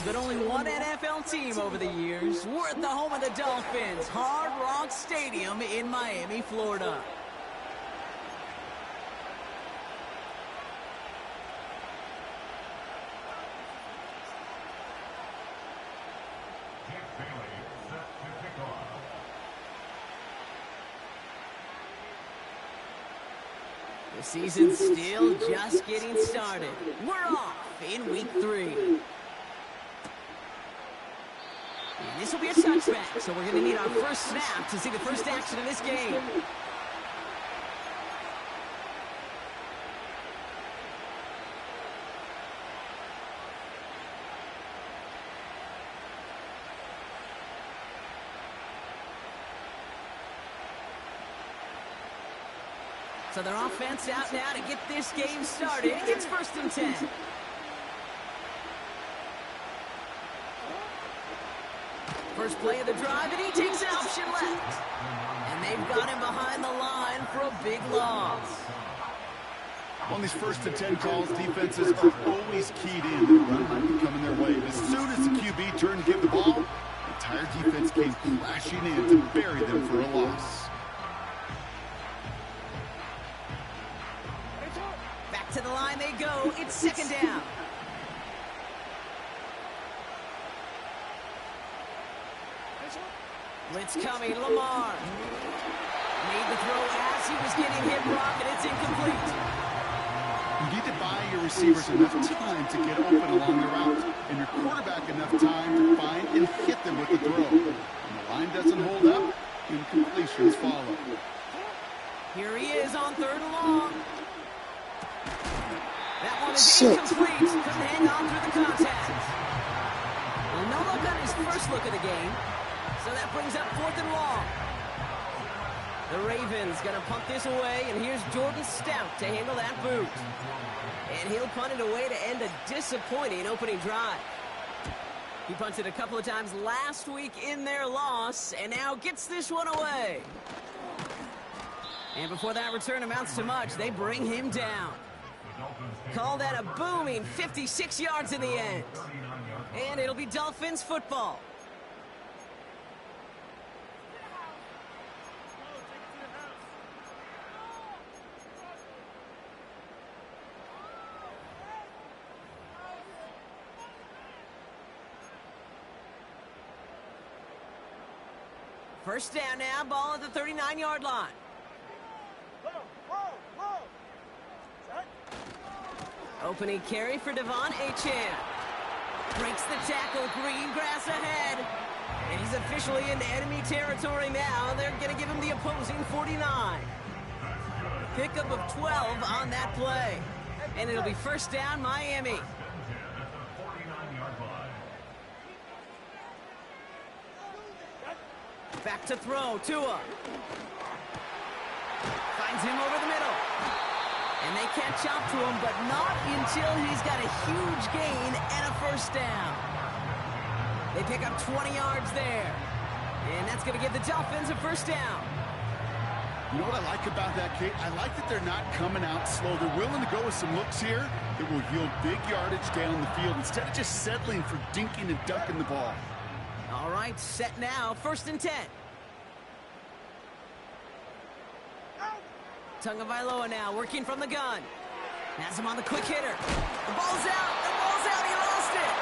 but only one NFL team over the years. We're at the home of the Dolphins, Hard Rock Stadium in Miami, Florida. The season's still just getting started. We're off in week 3. And this will be a touchback, so we're going to need our first snap to see the first action of this game. So their offense out now to get this game started. It's 1st and 10. First play of the drive, and he takes an option left. And they've got him behind the line for a big loss. On these 1st and 10 calls, defenses are always keyed in. The run might be coming their way. As soon as the QB turned to give the ball, the entire defense came crashing in to bury them for a loss. To the line they go. It's 2nd down. Blitz coming. Lamar made the throw as he was getting hit, Brock, and it's incomplete. You need to buy your receivers enough time to get open along the route, and your quarterback enough time to find and hit them with the throw. When the line doesn't hold up, incompletions follow. Here he is on 3rd and long. That one is incomplete. Couldn't hang on through the contact. Well, no look on his first look of the game. So that brings up 4th and long. The Ravens going to punt this away, and here's Jordan Stout to handle that boot. And he'll punt it away to end a disappointing opening drive. He punted a couple of times last week in their loss, and now gets this one away. And before that return amounts to much, they bring him down. Call that a booming 56 yards in the end. And it'll be Dolphins football. First down now, ball at the 39-yard line. Opening carry for Devon Achane. Breaks the tackle, green grass ahead. And he's officially into enemy territory now. They're going to give him the opposing 49. Pickup of 12 on that play. And it'll be 1st down, Miami. Back to throw, Tua. Finds him over the middle. And they catch up to him, but not until he's got a huge gain and a 1st down. They pick up 20 yards there. And that's going to give the Dolphins a 1st down. You know what I like about that, Kate? I like that they're not coming out slow. They're willing to go with some looks here that will yield big yardage down the field instead of just settling for dinking and dunking the ball. All right, set now. 1st and 10. Tagovailoa now working from the gun. Has him on the quick hitter. The ball's out. The ball's out. He lost it.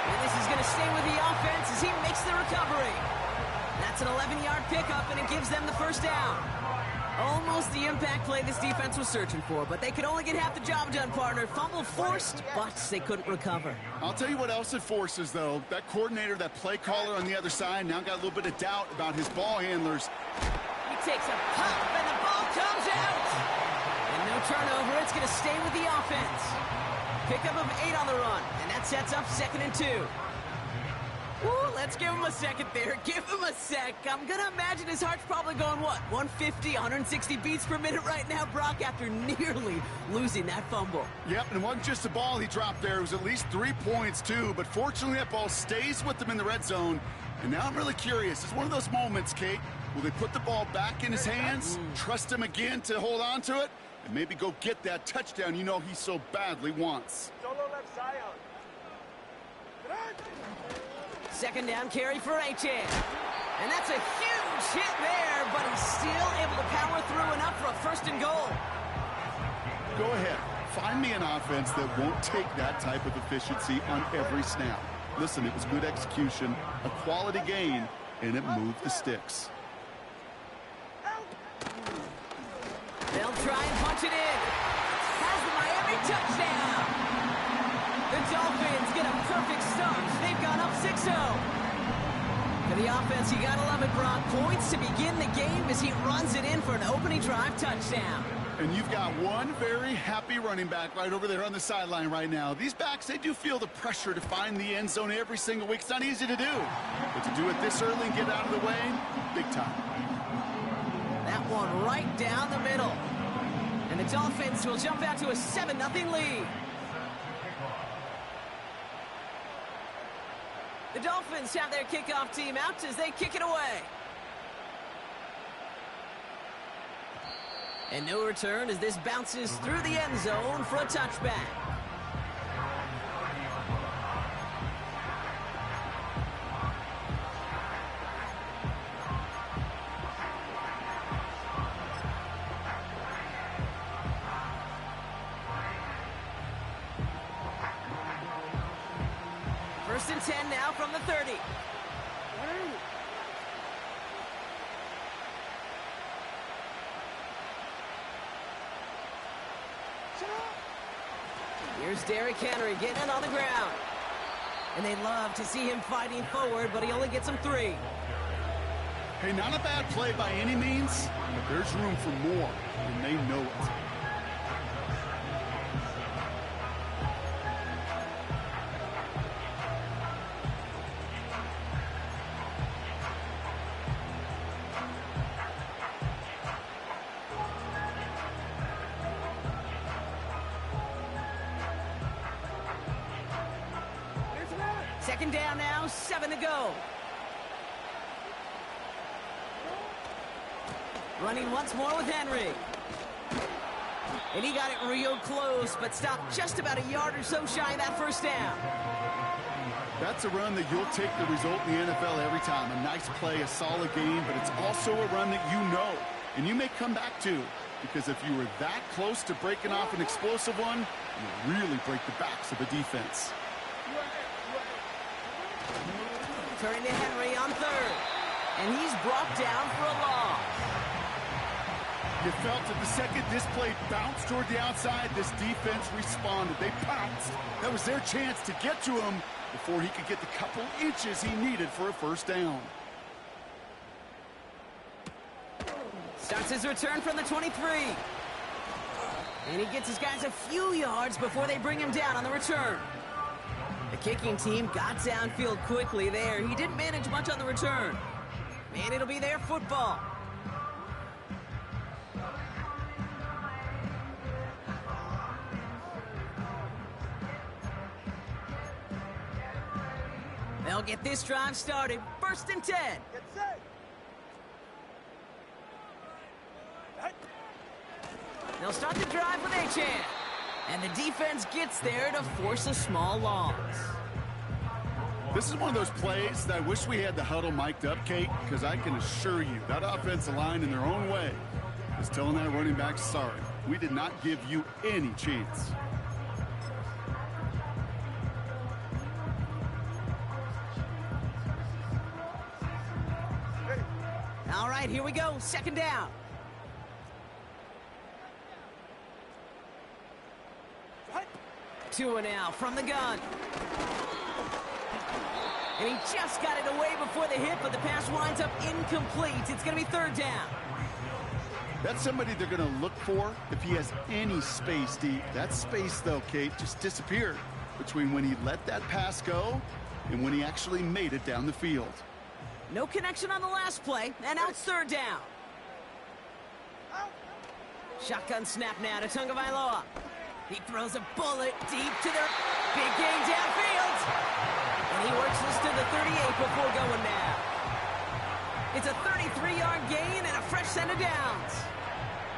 And this is going to stay with the offense as he makes the recovery. That's an 11-yard pickup, and it gives them the 1st down. Almost the impact play this defense was searching for, but they could only get half the job done, partner. Fumble forced, but they couldn't recover. I'll tell you what else it forces, though. That coordinator, that play caller on the other side, now got a little bit of doubt about his ball handlers. He takes a pop, and the ball comes out. And no turnover. It's going to stay with the offense. Pickup of 8 on the run, and that sets up 2nd and 2. Ooh, let's give him a second there. Give him a sec. I'm going to imagine his heart's probably going, what, 150, 160 beats per minute right now, Brock, after nearly losing that fumble. Yep, and it wasn't just the ball he dropped there. It was at least 3 points, too. But fortunately, that ball stays with him in the red zone. And now I'm really curious. It's one of those moments, Kate. Will they put the ball back in his hands, trust him again to hold on to it, and maybe go get that touchdown you know he so badly wants? Solo left Zion. Second down carry for Achan. And that's a huge hit there, but he's still able to power through enough for a first and goal. Go ahead. Find me an offense that won't take that type of efficiency on every snap. Listen, it was good execution, a quality gain, and it moved the sticks. They'll try and punch it in. Has the Miami touchdown. The Dolphins get a perfect start. They've gone up 6-0. For the offense, you gotta love it, Brock. Points to begin the game as he runs it in for an opening drive touchdown. And you've got one very happy running back right over there on the sideline right now. These backs, they do feel the pressure to find the end zone every single week. It's not easy to do. But to do it this early and get out of the way, big time. That one right down the middle. And the Dolphins will jump out to a 7-0 lead. The Dolphins have their kickoff team out as they kick it away. And no return as this bounces through the end zone for a touchback. First and 10 now from the 30. Here's Derrick Henry getting it on the ground. And they love to see him fighting forward, but he only gets them 3. Hey, not a bad play by any means, but there's room for more, and they know it. Second down now, 7 to go. Running once more with Henry. And he got it real close, but stopped just about a yard or so shy of that first down. That's a run that you'll take the result in the NFL every time. A nice play, a solid game, but it's also a run that you know, and you may come back to. Because if you were that close to breaking off an explosive one, you really break the backs of a defense. Turning to Henry on third. And he's brought down for a loss. You felt that the second this play bounced toward the outside, this defense responded. They pounced. That was their chance to get to him before he could get the couple inches he needed for a first down. Starts his return from the 23. And he gets his guys a few yards before they bring him down on the return. The kicking team got downfield quickly there. He didn't manage much on the return. And it'll be their football. They'll get this drive started. First and 10. Get set. They'll start the drive with Achan. And the defense gets there to force a small loss. This is one of those plays that I wish we had the huddle mic'd up, Kate, because I can assure you that offensive line in their own way is telling that running back, sorry, we did not give you any chance. All right, here we go. Second down. Tua now from the gun. And he just got it away before the hit, but the pass winds up incomplete. It's going to be third down. That's somebody they're going to look for if he has any space deep. That space, though, Kate, just disappeared between when he let that pass go and when he actually made it down the field. No connection on the last play, and now it's third down. Shotgun snap now to Tagovailoa. He throws a bullet deep to the big game downfield. And he works this to the 38 before going now. It's a 33-yard gain and a fresh set of downs.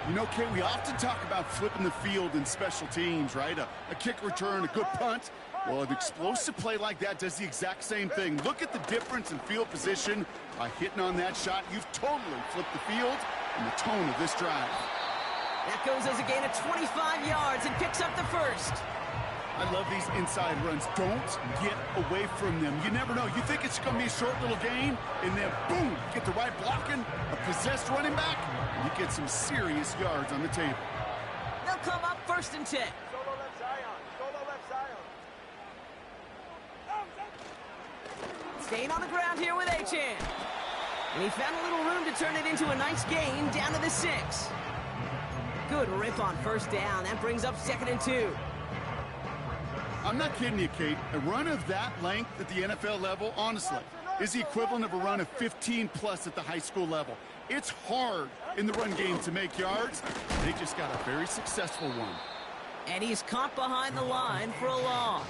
You know, Kate, we often talk about flipping the field in special teams, right? A kick return, a good punt. Well, an explosive play like that does the exact same thing. Look at the difference in field position. By hitting on that shot, you've totally flipped the field and the tone of this drive. That goes as a gain of 25 yards and picks up the first. I love these inside runs. Don't get away from them. You never know. You think it's going to be a short little gain, and then boom, get the right blocking, a possessed running back, and you get some serious yards on the table. They'll come up 1st and 10. Solo left Zion. Solo left Zion. Staying on the ground here with Achane. And he found a little room to turn it into a nice gain down to the 6. Good rip on 1st down. That brings up 2nd and 2. I'm not kidding you, Kate. A run of that length at the NFL level, honestly, is the equivalent of a run of 15+ at the high school level. It's hard in the run game to make yards. They just got a very successful one. And he's caught behind the line for a loss.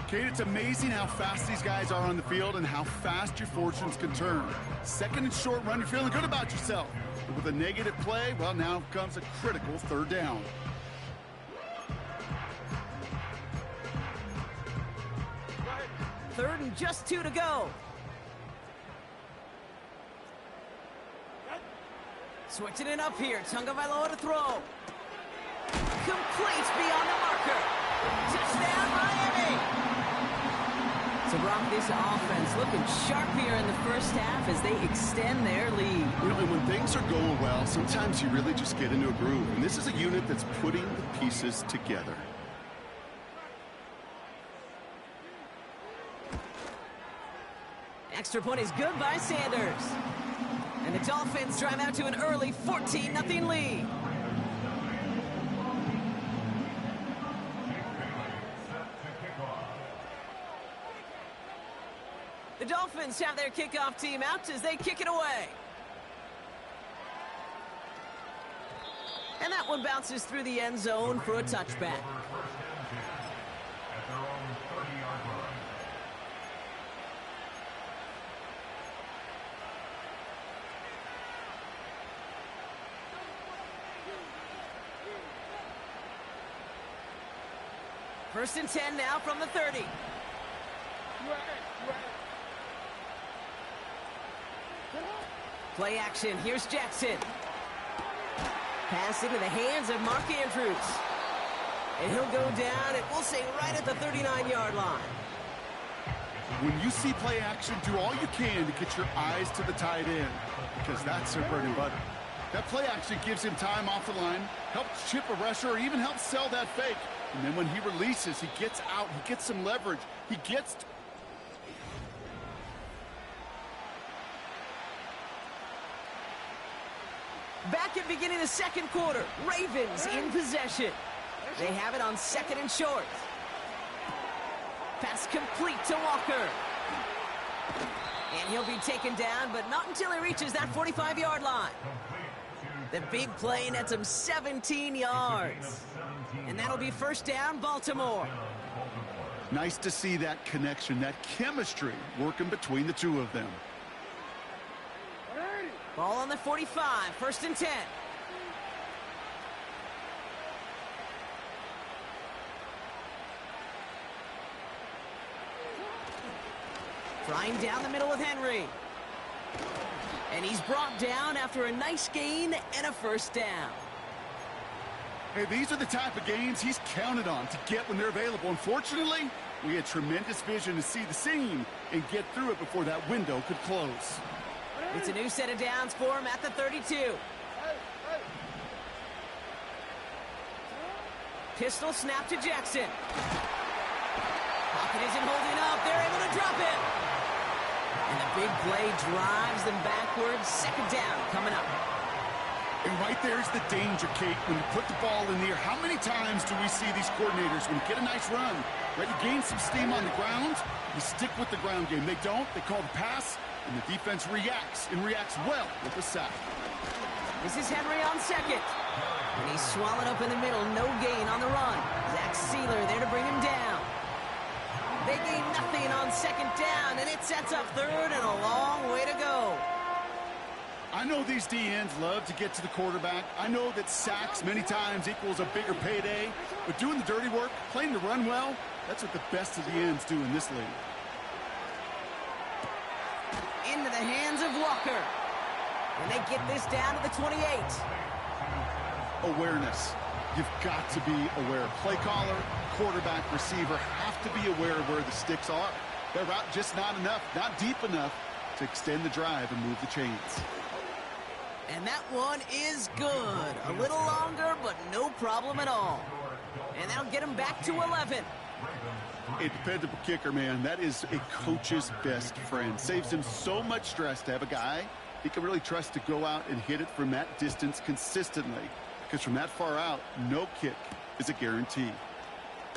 Kate, it's amazing how fast these guys are on the field and how fast your fortunes can turn. 2nd and short run, you're feeling good about yourself. But with a negative play, well, now comes a critical 3rd down. Third and just 2 to go. Switching it up here. Tagovailoa to throw. Complete beyond the marker. Touchdown, Miami. So, Brock, this offense looking sharp here in the 1st half as they extend their lead. You know, and when things are going well, sometimes you really just get into a groove. And this is a unit that's putting the pieces together. Extra point is good by Sanders. And the Dolphins drive out to an early 14-0 lead. The Dolphins have their kickoff team out as they kick it away. And that one bounces through the end zone for a touchback. First and 10 now from the 30. Play action. Here's Jackson. Pass into the hands of Mark Andrews. And he'll go down, and we'll say right at the 39-yard line. When you see play action, do all you can to get your eyes to the tight end, because that's their bread and butter. That play action gives him time off the line, helps chip a rusher, or even helps sell that fake. And then when he releases, he gets out, he gets some leverage. He gets... Back at beginning of the 2nd quarter, Ravens in possession. They have it on 2nd and short. Pass complete to Walker. And he'll be taken down, but not until he reaches that 45-yard line. The big play nets him 17 yards. And that'll be 1st down, Baltimore. Nice to see that connection, that chemistry working between the two of them. Ball on the 45, 1st and 10. Flying down the middle with Henry. And he's brought down after a nice gain and a 1st down. Hey, these are the type of games he's counted on to get when they're available. Unfortunately, we had tremendous vision to see the seam and get through it before that window could close. It's a new set of downs for him at the 32. Pistol snap to Jackson. Pocket isn't holding up. They're able to drop it. And the big play drives them backwards. 2nd down coming up. And right there's the danger, Kate, when you put the ball in the air. How many times do we see these coordinators, when you get a nice run, right, you gain some steam on the ground, you stick with the ground game. They don't. They call the pass, and the defense reacts, and reacts well with the sack. This is Henry on 2nd. And he's swallowed up in the middle. No gain on the run. Zach Sealer there to bring him down. They gain nothing on 2nd down, and it sets up 3rd and a long way to go. I know these DNs love to get to the quarterback. I know that sacks many times equals a bigger payday. But doing the dirty work, playing the run well, That's what the best of the ends do in this league. Into the hands of Walker. And they get this down to the 28. Awareness. You've got to be aware. Play caller, quarterback, receiver have to be aware of where the sticks are. Their route just not enough, not deep enough to extend the drive and move the chains. And that one is good. A little longer, but no problem at all. And that'll get him back to 11. A dependable kicker, man. That is a coach's best friend. Saves him so much stress to have a guy he can really trust to go out and hit it from that distance consistently. Because from that far out, no kick is a guarantee.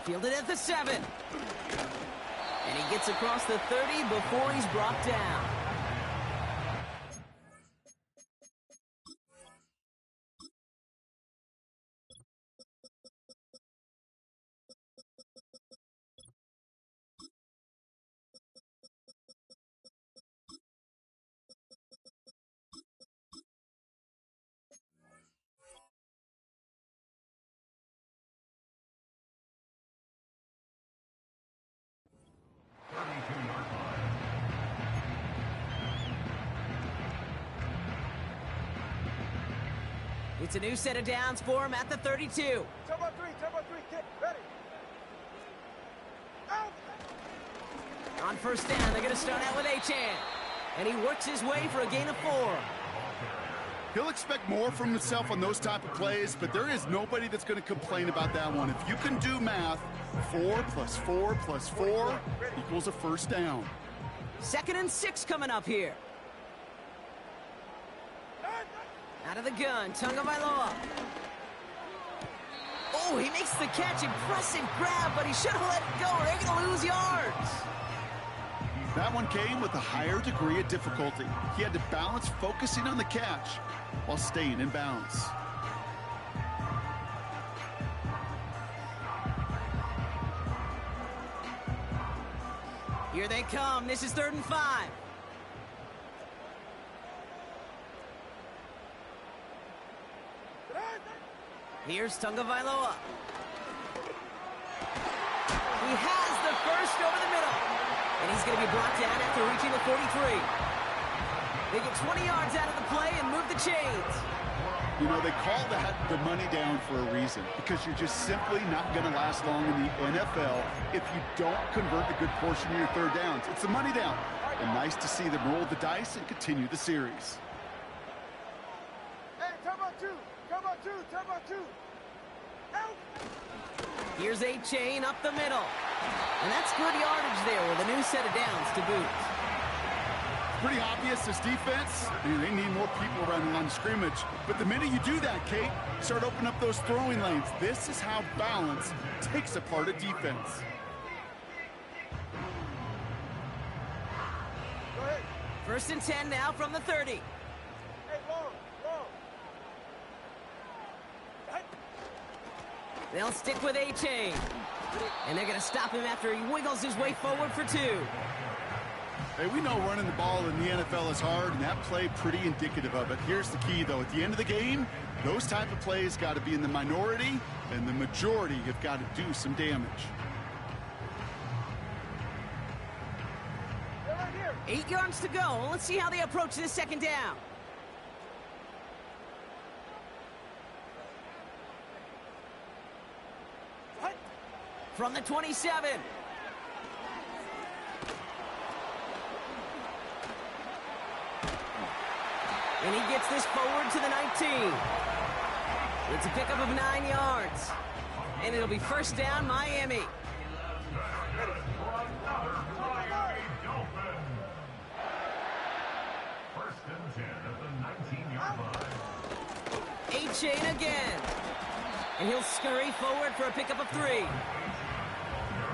Fielded at the 7. And he gets across the 30 before he's brought down. It's a new set of downs for him at the 32. Tempo 3, kick, ready. Out! On first down, they're going to start out with Achan. And he works his way for a gain of 4. He'll expect more from himself on those type of plays, but there is nobody that's going to complain about that one. If you can do math, 4 plus 4 plus 4 equals a first down. 2nd and 6 coming up here. Out of the gun, Tagovailoa. Oh, he makes the catch. Impressive grab, but he should have let it go or they're going to lose yards. That one came with a higher degree of difficulty. He had to balance focusing on the catch while staying in bounds. Here they come. This is 3rd and 5. Here's Tagovailoa. He has the first over the middle. And he's going to be brought down after reaching the 43. They get 20 yards out of the play and move the chains. You know, they call that the money down for a reason, because you're just simply not going to last long in the NFL if you don't convert a good portion of your 3rd downs. It's the money down. And nice to see them roll the dice and continue the series. Hey, tempo 2, tempo 2. Out! Here's Achan up the middle. And that's good yardage there with a new set of downs to boot. Pretty obvious, this defense, they need more people around the line of scrimmage. But the minute you do that, Kate, start opening up those throwing lanes. This is how balance takes apart a defense. Go ahead. 1st and 10 now from the 30. Hey, long. They'll stick with Achan. And they're going to stop him after he wiggles his way forward for 2. Hey, we know running the ball in the NFL is hard, and that play pretty indicative of it. Here's the key, though. At the end of the game, those type of plays got to be in the minority, and the majority have got to do some damage. They're right here. 8 yards to go. Let's see how they approach this 2nd down. From the 27. And he gets this forward to the 19. It's a pickup of 9 yards. And it'll be first down, Miami. First and 10 at the 19-yard line. Achan again. And he'll scurry forward for a pickup of 3.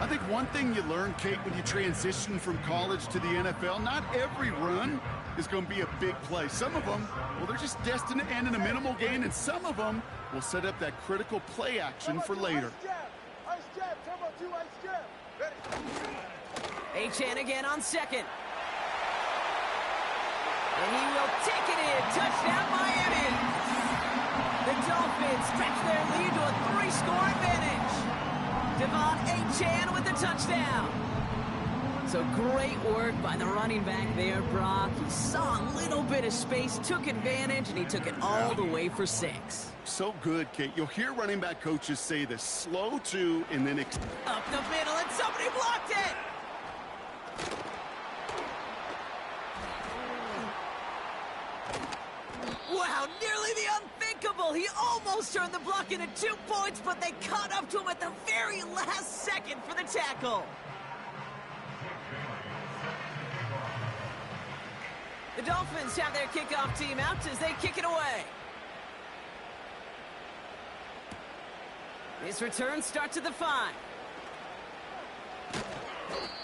I think one thing you learn, Kate, when you transition from college to the NFL, not every run is going to be a big play. Some of them, well, they're just destined to end in a minimal gain, and some of them will set up that critical play action for later. Ice jab, tempo 2, ice jab. Ready. Achan again on 2nd. And he will take it in. Touchdown, Miami. The Dolphins stretch their lead to a 3-score advantage. Devon Achane with the touchdown. So great work by the running back there, Brock. He saw a little bit of space, took advantage, and he took it all the way for 6. So good, Kate. You'll hear running back coaches say this: slow to, and then Up the middle, and somebody blocked it! Wow, nearly the unthinkable. He almost turned the block into 2 points, but they caught up to him at the very last second for the tackle. The Dolphins have their kickoff team out as they kick it away. This return starts at the 5.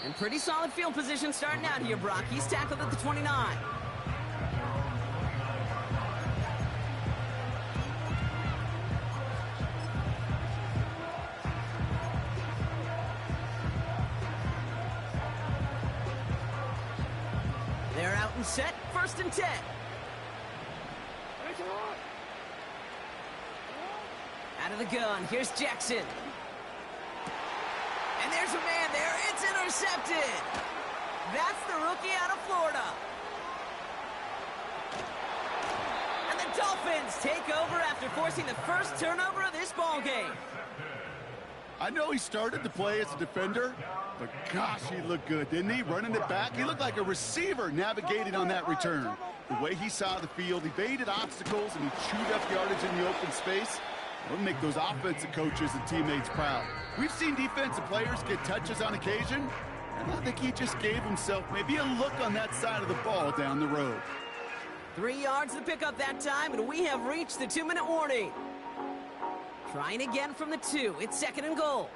And pretty solid field position starting out here, Brock. He's tackled at the 29. They're out and set, 1st and 10. Out of the gun, here's Jackson. And there's a man there, it's intercepted. That's the rookie out of Florida. And the Dolphins take over after forcing the first turnover of this ball game. I know he started to play as a defender, but gosh, he looked good, didn't he? Running it back, he looked like a receiver navigating on that return. The way he saw the field, he baited obstacles, and he chewed up yardage in the open space. It'll make those offensive coaches and teammates proud. We've seen defensive players get touches on occasion, and I think he just gave himself maybe a look on that side of the ball down the road. 3 yards to pick up that time, and we have reached the 2-minute warning. Trying again from the 2. It's 2nd and goal.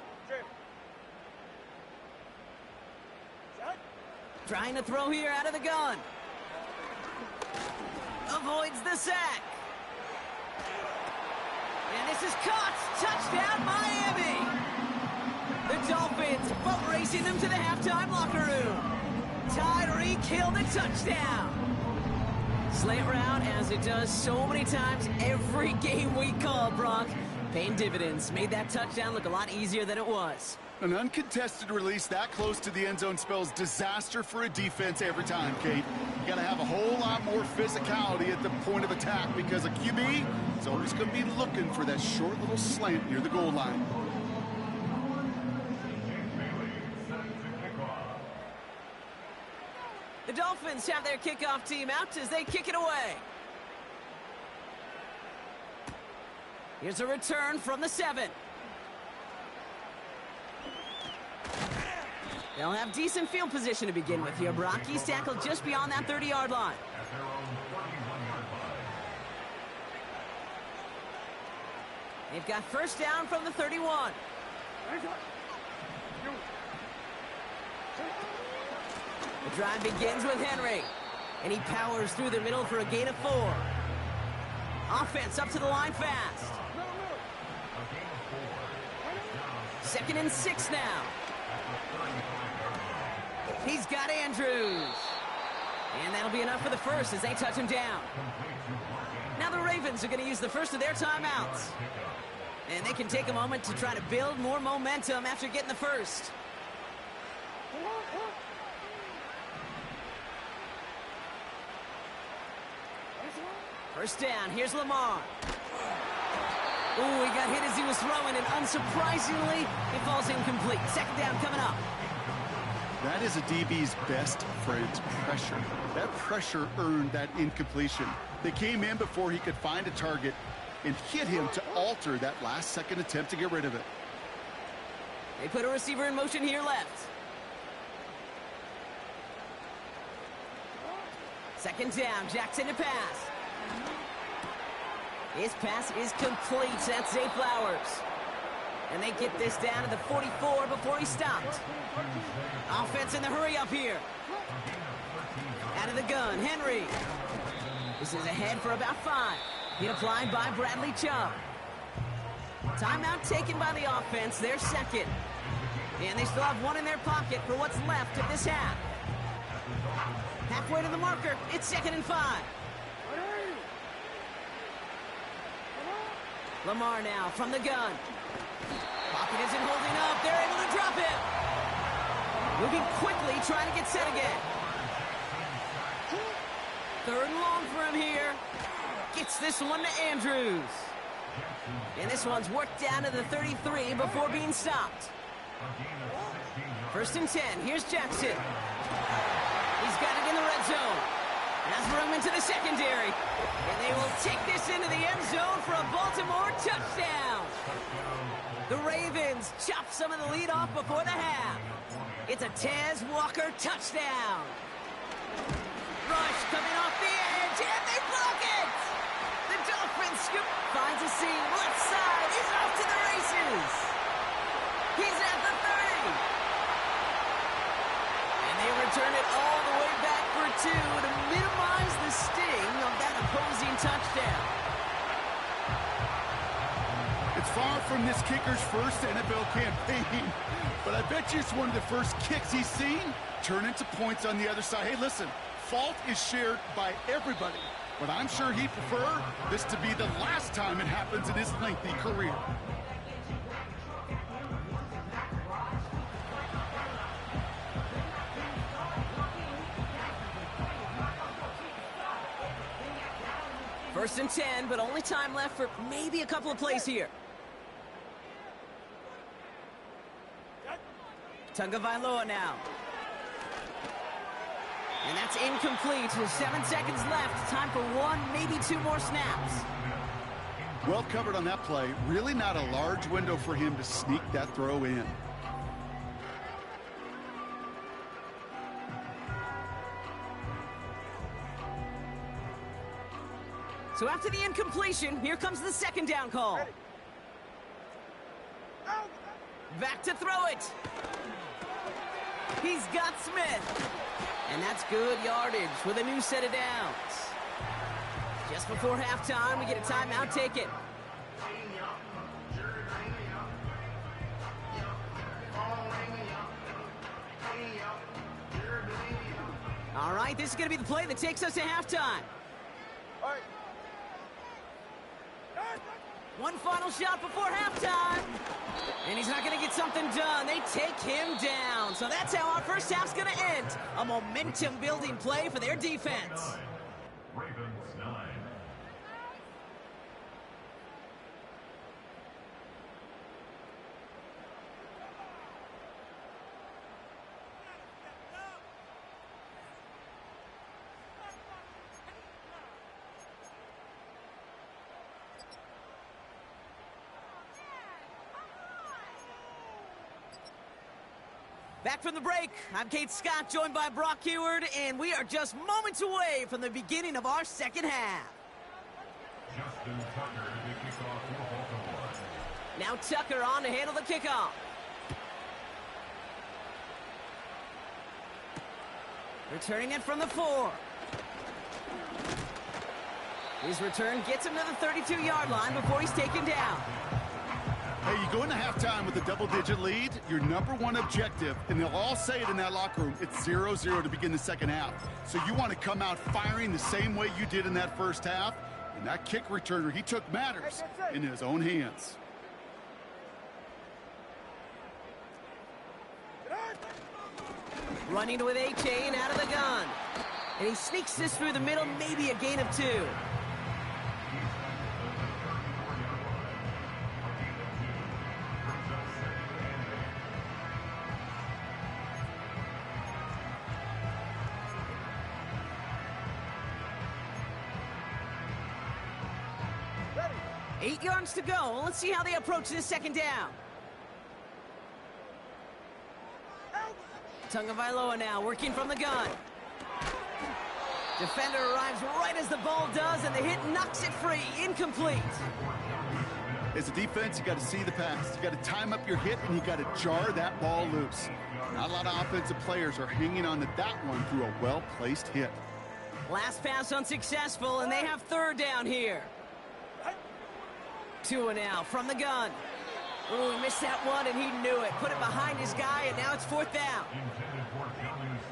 Trying to throw here out of the gun. Avoids the sack. And this is caught. Touchdown, Miami. The Dolphins boat racing them to the halftime locker room. Tyreek Hill the touchdown. Slant route, as it does so many times every game we call, Brock. Paying dividends. Made that touchdown look a lot easier than it was. An uncontested release that close to the end zone spells disaster for a defense every time, Kate. You got to have a whole lot more physicality at the point of attack because a QB is always going to be looking for that short little slant near the goal line. The Dolphins have their kickoff team out as they kick it away. Here's a return from the 7. They'll have decent field position to begin with here. Brock, he's tackled just beyond that 30-yard line. They've got first down from the 31. The drive begins with Henry, and he powers through the middle for a gain of 4. Offense up to the line fast. 2nd and 6 now. He's got Andrews. And that'll be enough for the first as they touch him down. Now the Ravens are going to use the first of their timeouts. And they can take a moment to try to build more momentum after getting the first. First down, here's Lamar. Ooh, he got hit as he was throwing, and unsurprisingly, it falls incomplete. 2nd down coming up. That is a DB's best friend, pressure. That pressure earned that incompletion. They came in before he could find a target and hit him to alter that last-second attempt to get rid of it. They put a receiver in motion here left. 2nd down, Jackson to pass. His pass is complete. That's Zay Flowers. And they get this down to the 44 before he stopped. Offense in the hurry up here. Out of the gun, Henry. This is ahead for about 5. Hit applied by Bradley Chubb. Timeout taken by the offense, their 2nd. And they still have 1 in their pocket for what's left of this half. Halfway to the marker, it's 2nd and 5. Lamar now from the gun. Pocket isn't holding up. They're able to drop him. Moving quickly, trying to get set again. Third and long for him here. Gets this one to Andrews. And this one's worked down to the 33 before being stopped. First and 10. Here's Jackson. He's got it in the red zone. Has room into the secondary. And they will take this into the end zone for a Baltimore touchdown. The Ravens chop some of the lead off before the half. It's a Tez Walker touchdown. Rush coming off the edge, and they block it! The Dolphins scoop, finds a seam, left side, he's off to the races! He's at the 30! And they return it all the way back for 2 to minimize the sting of that opposing touchdown. It's far from this kicker's first NFL campaign, but I bet you it's one of the first kicks he's seen turn into points on the other side. Hey, listen, fault is shared by everybody, but I'm sure he'd prefer this to be the last time it happens in his lengthy career. First and 10, but only time left for maybe a couple of plays here. Tagovailoa now. And that's incomplete with 7 seconds left. Time for 1, maybe 2 more snaps. Well covered on that play. Really not a large window for him to sneak that throw in. So after the incompletion, here comes the second down call. Back to throw it. He's got Smith. And that's good yardage with a new set of downs. Just before halftime, we get a timeout. Take it. All right, this is going to be the play that takes us to halftime. All right. One final shot before halftime. And he's not going to get something done. They take him down. So that's how our first half's going to end. A momentum-building play for their defense. Ravens 9. Back from the break, I'm Kate Scott, joined by Brock Heward, and we are just moments away from the beginning of our second half. Justin Tucker to kick off for Baltimore. Now Tucker on to handle the kickoff. Returning it from the 4. His return gets him to the 32-yard line before he's taken down. Hey, you go into halftime with a double-digit lead, your number one objective, and they'll all say it in that locker room, it's 0-0 to begin the second half. So you want to come out firing the same way you did in that first half, and that kick returner, he took matters in his own hands. Running with A-Chain out of the gun. And he sneaks this through the middle, maybe a gain of 2. 8 yards to go. Let's see how they approach this second down. Tagovailoa now working from the gun. Defender arrives right as the ball does, and the hit knocks it free. Incomplete. As a defense, you got to see the pass. You got to time up your hit, and you got to jar that ball loose. Not a lot of offensive players are hanging on to that one through a well-placed hit. Last pass unsuccessful, and they have third down here. 2 now from the gun. Ooh, he missed that one, and he knew it. Put it behind his guy, and now it's 4th down.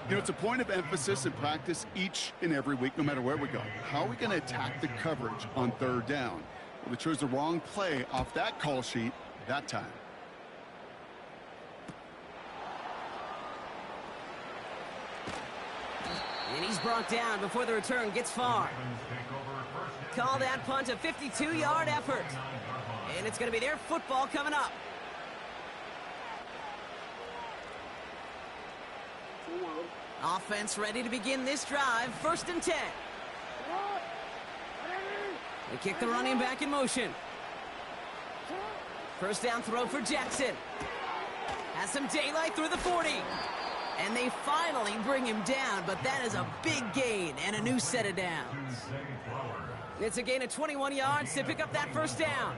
You know, it's a point of emphasis in practice each and every week, no matter where we go. How are we going to attack the coverage on third down? Well, they chose the wrong play off that call sheet that time. And he's brought down before the return gets far. Call that punt a 52-yard effort. And it's going to be their football coming up. Offense ready to begin this drive. 1st and 10. They kick the running back in motion. First down throw for Jackson. Has some daylight through the 40. And they finally bring him down, but that is a big gain and a new set of downs. It's a gain of 21 yards to pick up that 1st down.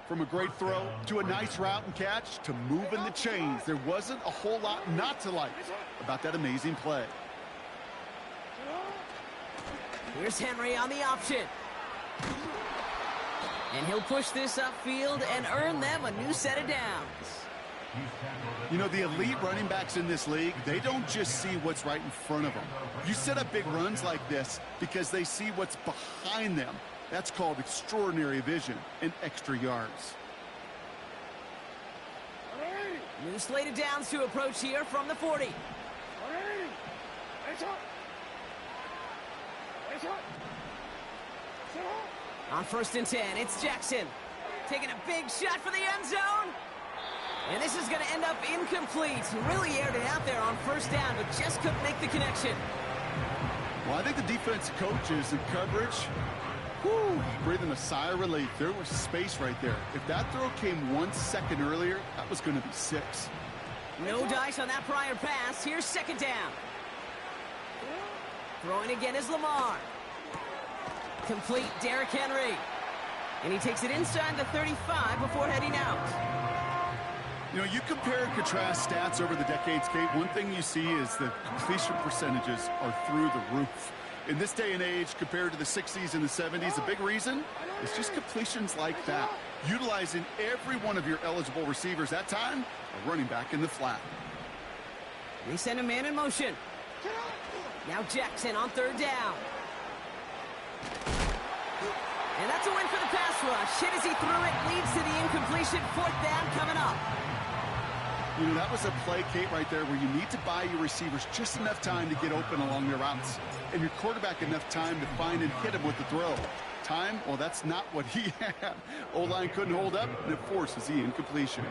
From a great throw to a nice route and catch to moving the chains, there wasn't a whole lot not to like about that amazing play. Here's Henry on the option. And he'll push this upfield and earn them a new set of downs. You know, the elite running backs in this league, they don't just see what's right in front of them. You set up big runs like this because they see what's behind them. That's called extraordinary vision and extra yards. New slated downs to approach here from the 40. On 1st and 10, it's Jackson. Taking a big shot for the end zone. And this is going to end up incomplete. Really aired it out there on 1st down, but just couldn't make the connection. Well, I think the defense coaches and coverage, breathing a sigh of relief. There was space right there. If that throw came 1 second earlier, that was going to be 6. No dice on that prior pass. Here's 2nd down. Throwing again is Lamar. Complete Derrick Henry. And he takes it inside the 35 before heading out. You know, you compare and contrast stats over the decades, Kate. One thing you see is the completion percentages are through the roof. In this day and age, compared to the 60s and the 70s, a big reason is just completions like that. Utilizing every one of your eligible receivers. That time, a running back in the flat. They send a man in motion. Now Jackson on 3rd down. And that's a win for the pass rush. Hit as he threw it, leads to the incompletion. 4th down coming up. You know, that was a play, Kate, right there, where you need to buy your receivers just enough time to get open along their routes. And your quarterback enough time to find and hit him with the throw. Time? Well, that's not what he had. O-line couldn't hold up, and it forces the incompletion.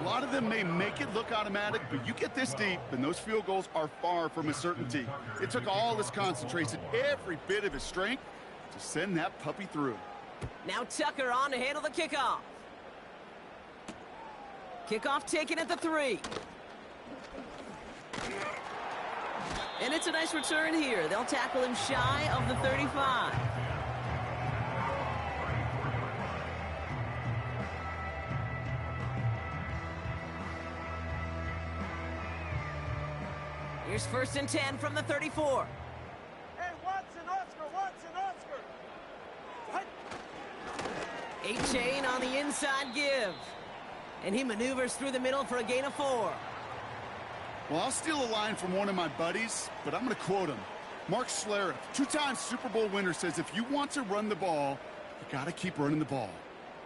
A lot of them may make it look automatic, but you get this deep, and those field goals are far from a certainty. It took all his concentration, every bit of his strength, to send that puppy through. Now Tucker on to handle the kickoff. Kickoff taken at the 3. And it's a nice return here. They'll tackle him shy of the 35. Here's 1st and 10 from the 34. Hey, Watson, Oscar. What? A-Chain on the inside give. And he maneuvers through the middle for a gain of 4. Well, I'll steal a line from one of my buddies, but I'm going to quote him. Mark Schlereth, 2-time Super Bowl winner, says if you want to run the ball, you got to keep running the ball.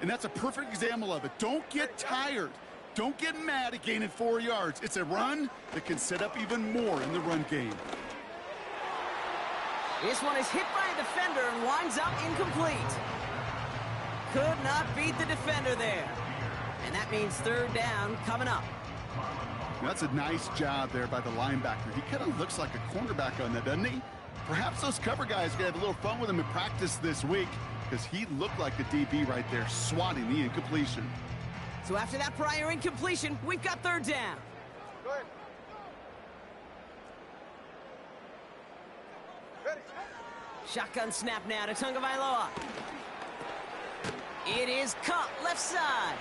And that's a perfect example of it. Don't get tired. Don't get mad at gaining 4 yards. It's a run that can set up even more in the run game. This one is hit by a defender and winds up incomplete. Could not beat the defender there. And that means 3rd down coming up. That's a nice job there by the linebacker. He kind of looks like a cornerback on that, doesn't he? Perhaps those cover guys are going to have a little fun with him in practice this week because he looked like a DB right there, swatting the incompletion. So after that prior incompletion, we've got 3rd down. Go ahead. Ready. Shotgun snap now to Tagovailoa. It is caught left side.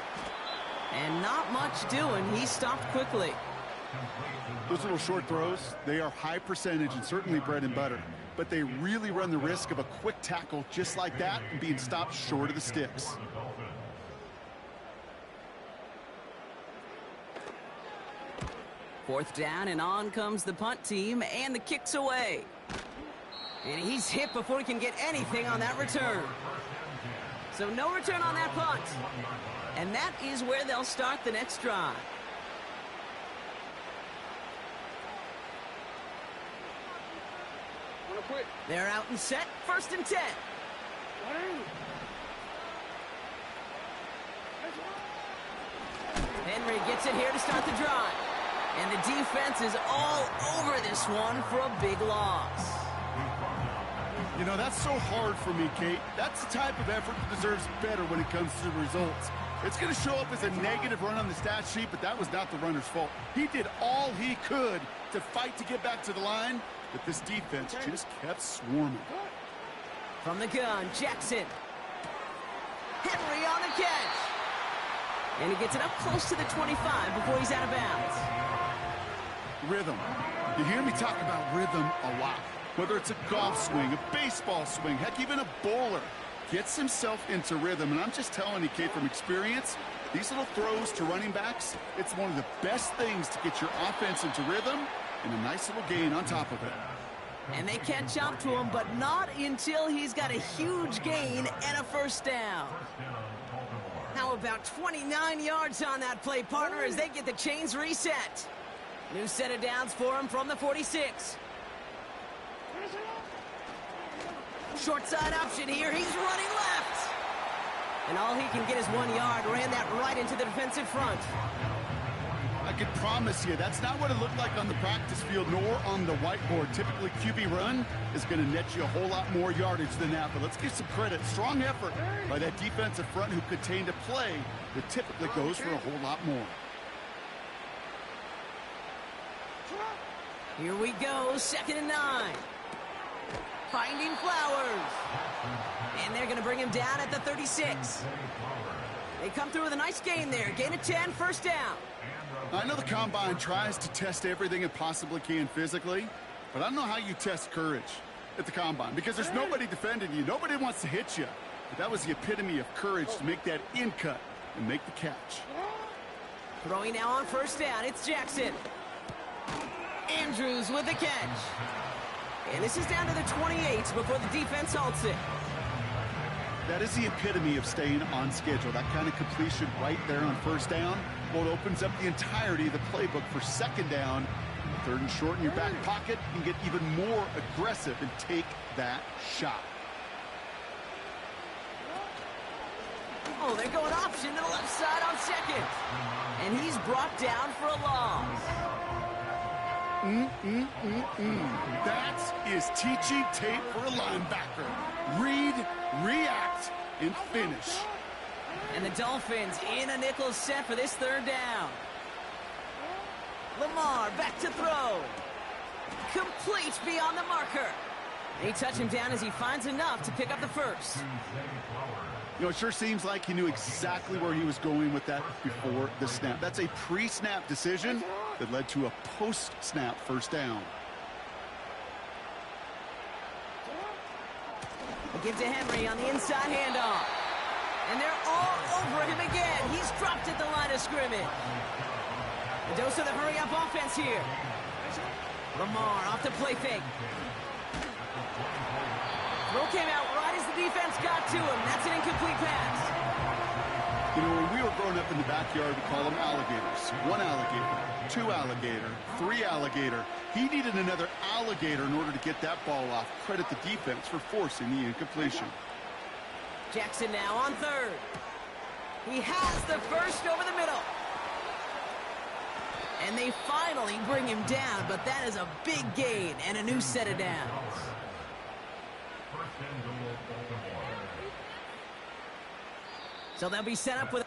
And not much doing. He stopped quickly. Those little short throws, they are high percentage and certainly bread and butter. But they really run the risk of a quick tackle just like that and being stopped short of the sticks. Fourth down, and on comes the punt team, and the kick's away. And he's hit before he can get anything on that return. So no return on that punt. And that is where they'll start the next drive. quick. They're out and set, 1st and 10. Henry gets it here to start the drive. And the defense is all over this one for a big loss. You know, that's so hard for me, Kate. That's the type of effort that deserves better when it comes to the results. It's going to show up as a negative run on the stat sheet, but that was not the runner's fault. He did all he could to fight to get back to the line, but this defense just kept swarming. From the gun, Jackson. Henry on the catch. And he gets it up close to the 25 before he's out of bounds. Rhythm. You hear me talk about rhythm a lot. Whether it's a golf swing, a baseball swing, heck, even a bowler gets himself into rhythm. And I'm just telling you, Kate, from experience, these little throws to running backs, it's one of the best things to get your offense into rhythm and a nice little gain on top of it. And they catch up to him, but not until he's got a huge gain and a 1st down. How about 29 yards on that play, partner, as they get the chains reset. New set of downs for him from the 46. Short side option here. He's running left. And all he can get is 1 yard. Ran that right into the defensive front. I can promise you that's not what it looked like on the practice field nor on the whiteboard. Typically, QB run is going to net you a whole lot more yardage than that. But let's give some credit. Strong effort by that defensive front who contained a play that typically goes for a whole lot more. Here we go, 2nd and 9. Finding Flowers. And they're going to bring him down at the 36. They come through with a nice gain there. Gain of 10, 1st down. I know the Combine tries to test everything it possibly can physically, but I don't know how you test courage at the Combine because there's nobody defending you. Nobody wants to hit you. But that was the epitome of courage to make that in cut and make the catch. Throwing now on 1st down. It's Jackson. Andrews with the catch. And this is down to the 28 before the defense halts it. That is the epitome of staying on schedule. That kind of completion right there on 1st down. Well, it opens up the entirety of the playbook for 2nd down. 3rd and short in your back pocket. You can get even more aggressive and take that shot. Oh, they're going option to the left side on 2nd. And he's brought down for a loss. That is teaching tape for a linebacker. Read, react, and finish. And the Dolphins in a nickel set for this 3rd down. Lamar back to throw. Complete beyond the marker. They touch him down as he finds enough to pick up the 1st. You know, it sure seems like he knew exactly where he was going with that before the snap. That's a pre-snap decision that led to a post-snap 1st down. We'll give to Henry on the inside handoff. And they're all over him again. He's dropped at the line of scrimmage. A dose of the hurry-up offense here. Lamar off the play fake. Throw came out right as the defense got to him. That's an incomplete pass. You know, when we were growing up in the backyard, we call them alligators. 1 alligator, 2 alligator, 3 alligator. He needed another alligator in order to get that ball off. Credit the defense for forcing the incompletion. Jackson now on 3rd. He has the 1st over the middle. And they finally bring him down, but that is a big gain and a new set of downs. So they'll be set up with...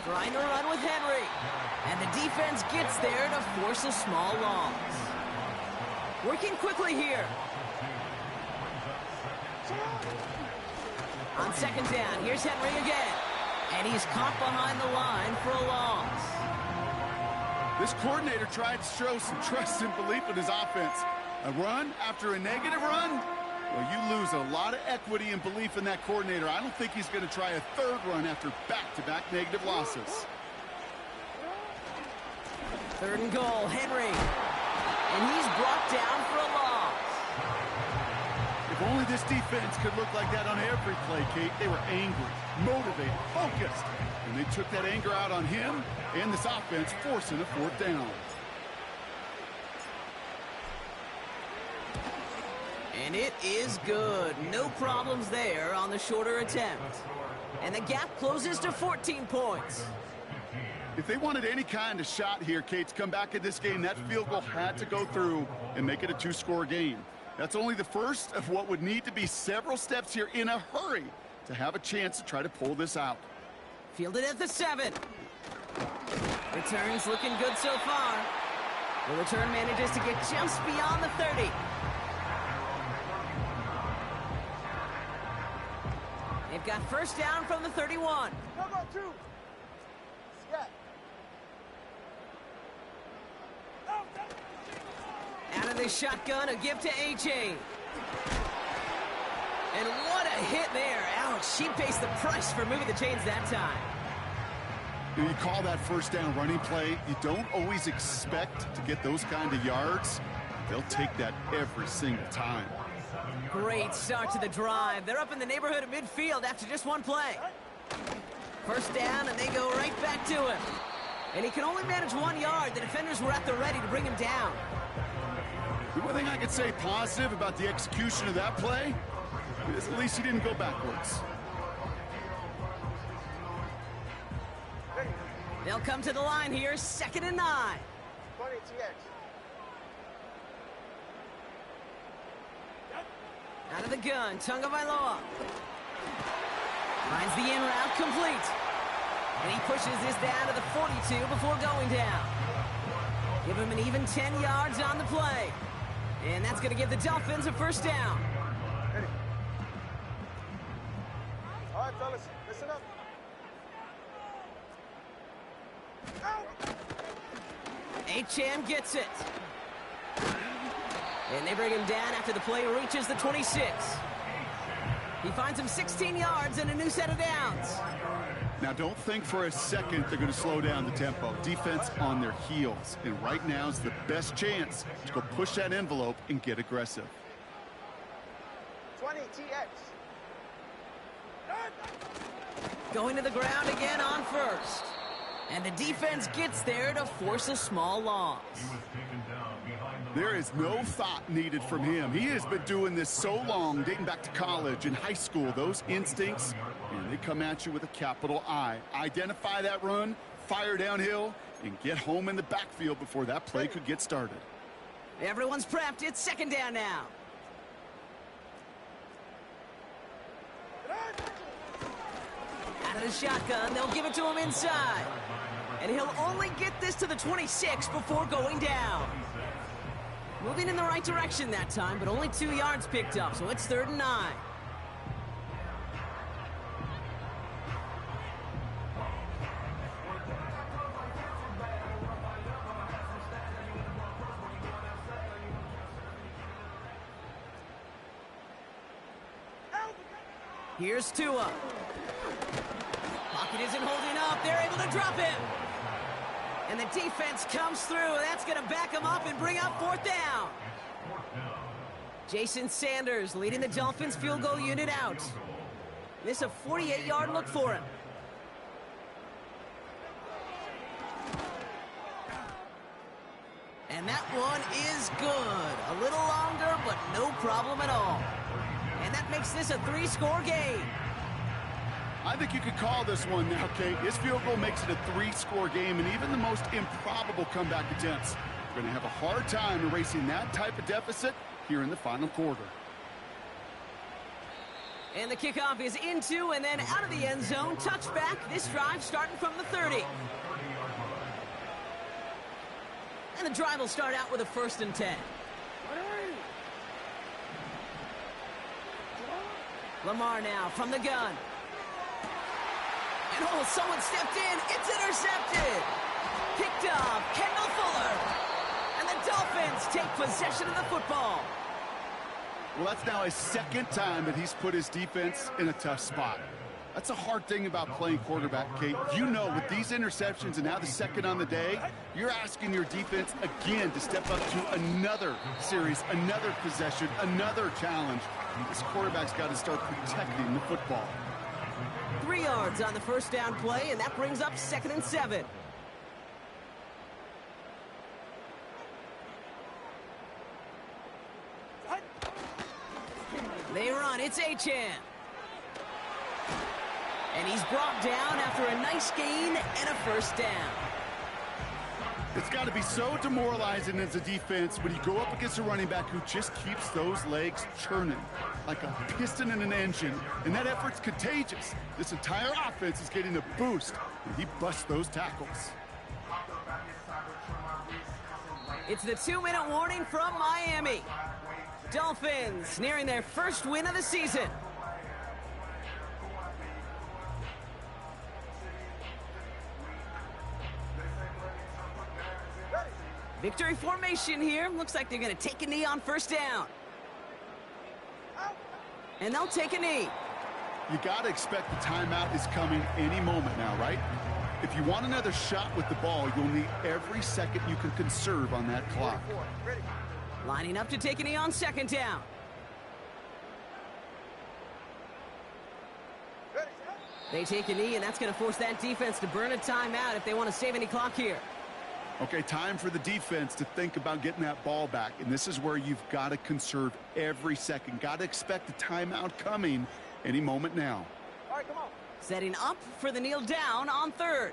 Trying to run with Henry. And the defense gets there to force a small loss. Working quickly here. On 2nd down, here's Henry again. And he's caught behind the line for a loss. This coordinator tried to show some trust and belief in his offense. A run after a negative run? Well, you lose a lot of equity and belief in that coordinator. I don't think he's going to try a third run after back-to-back negative losses. 3rd and goal, Henry. And he's brought down for a loss. If only this defense could look like that on every play, Kate. They were angry, motivated, focused. And they took that anger out on him and this offense, forcing a 4th down. And it is good. No problems there on the shorter attempt. And the gap closes to 14 points. If they wanted any kind of shot here, Kate, to come back in this game, that field goal had to go through and make it a 2-score game. That's only the first of what would need to be several steps here in a hurry to have a chance to try to pull this out. Fielded at the 7. Returns looking good so far. The return manages to get just beyond the 30. They've got 1st down from the 31. Come on, 2. Yeah. Out of the shotgun, a give to A.J. And what a hit there. Ouch, she pays the price for moving the chains that time. You call that 1st down running play. You don't always expect to get those kind of yards. They'll take that every single time. Great start to the drive. They're up in the neighborhood of midfield after just 1 play. 1st down, and they go right back to him. And he can only manage 1 yard. The defenders were at the ready to bring him down. The one thing I could say positive about the execution of that play is at least he didn't go backwards. They'll come to the line here, 2nd and 9. 20 TX. Out of the gun, Tagovailoa. Finds the in route complete. And he pushes this down to the 42 before going down. Give him an even 10 yards on the play. And that's going to give the Dolphins a 1st down. Ready. All right, fellas, listen up. Acham gets it. And they bring him down after the play reaches the 26. He finds him 16 yards and a new set of downs. Now, don't think for a second they're going to slow down the tempo. Defense on their heels. And right now is the best chance to go push that envelope and get aggressive. 20 TX. Going to the ground again on 1st. And the defense gets there to force a small loss. There is no thought needed from him. He has been doing this so long, dating back to college and high school. Those instincts, and they come at you with a capital I. Identify that run, fire downhill, and get home in the backfield before that play could get started. Everyone's prepped. It's 2nd down now. Out of the shotgun, they'll give it to him inside. And he'll only get this to the 26 before going down. Moving in the right direction that time, but only 2 yards picked up, so it's 3rd and 9. Here's Tua. Pocket isn't holding up. They're able to drop him. And the defense comes through. That's going to back him up and bring up 4th down. Jason Sanders leading the Dolphins field goal unit out. This a 48-yard look for him. And that one is good. A little longer, but no problem at all. And that makes this a 3-score game. I think you could call this one now, Kate. This field goal makes it a 3-score game, and even the most improbable comeback attempts are going to have a hard time erasing that type of deficit here in the final quarter. And the kickoff is into and then out of the end zone. Touchback. This drive starting from the 30. And the drive will start out with a 1st and 10. Lamar now from the gun. And oh, someone stepped in. It's intercepted. Picked off Kendall Fuller. And the Dolphins take possession of the football. Well, that's now his second time that he's put his defense in a tough spot. That's a hard thing about playing quarterback, Kate. You know, with these interceptions and now the second on the day, you're asking your defense again to step up to another series, another possession, another challenge. This quarterback's got to start protecting the football. 3 yards on the first down play, and that brings up 2nd and 7. They run. It's Achane. And he's brought down after a nice gain and a first down. It's got to be so demoralizing as a defense when you go up against a running back who just keeps those legs churning like a piston in an engine, and that effort's contagious. This entire offense is getting a boost, and he busts those tackles. It's the 2-minute warning from Miami. Dolphins nearing their first win of the season. Victory formation here. Looks like they're going to take a knee on first down. And they'll take a knee. You got to expect the timeout is coming any moment now, right? If you want another shot with the ball, you'll need every second you can conserve on that clock. Lining up to take a knee on second down. They take a knee, and that's going to force that defense to burn a timeout if they want to save any clock here. Okay, time for the defense to think about getting that ball back, and this is where you've got to conserve every second. Got to expect a timeout coming any moment now. All right, come on. Setting up for the kneel down on third.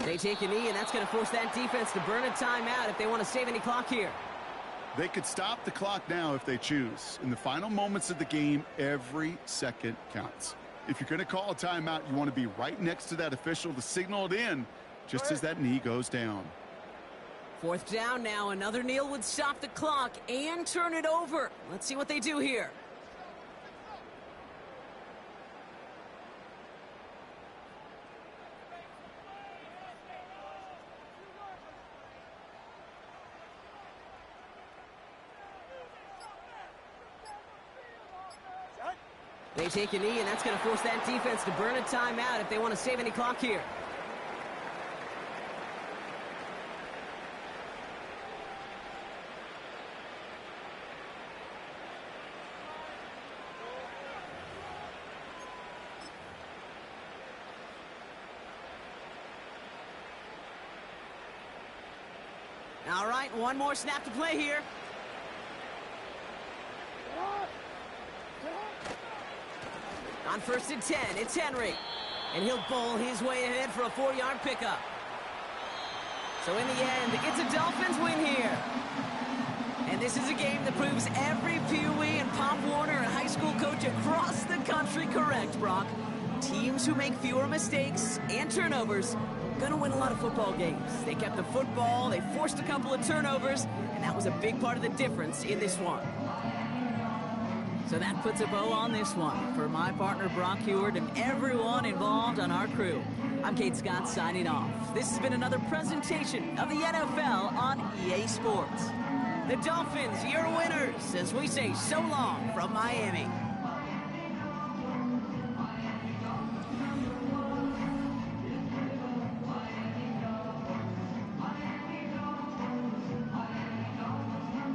They take a knee, and that's going to force that defense to burn a timeout if they want to save any clock here. They could stop the clock now if they choose. In the final moments of the game, every second counts. If you're going to call a timeout, you want to be right next to that official to signal it in just as that knee goes down. 4th down now. Another kneel would stop the clock and turn it over. Let's see what they do here. They take a knee, and that's going to force that defense to burn a timeout if they want to save any clock here. All right, one more snap to play here. On 1st and 10, it's Henry. And he'll bowl his way ahead for a 4-yard pickup. So in the end, it's a Dolphins win here. And this is a game that proves every Pee Wee and Pop Warner and high school coach across the country correct, Brock. Teams who make fewer mistakes and turnovers gonna win a lot of football games. They kept the football, they forced a couple of turnovers, and that was a big part of the difference in this one. So that puts a bow on this one. For my partner, Brock Heward, and everyone involved on our crew, I'm Kate Scott signing off. This has been another presentation of the NFL on EA Sports. The Dolphins, your winners, as we say so long from Miami.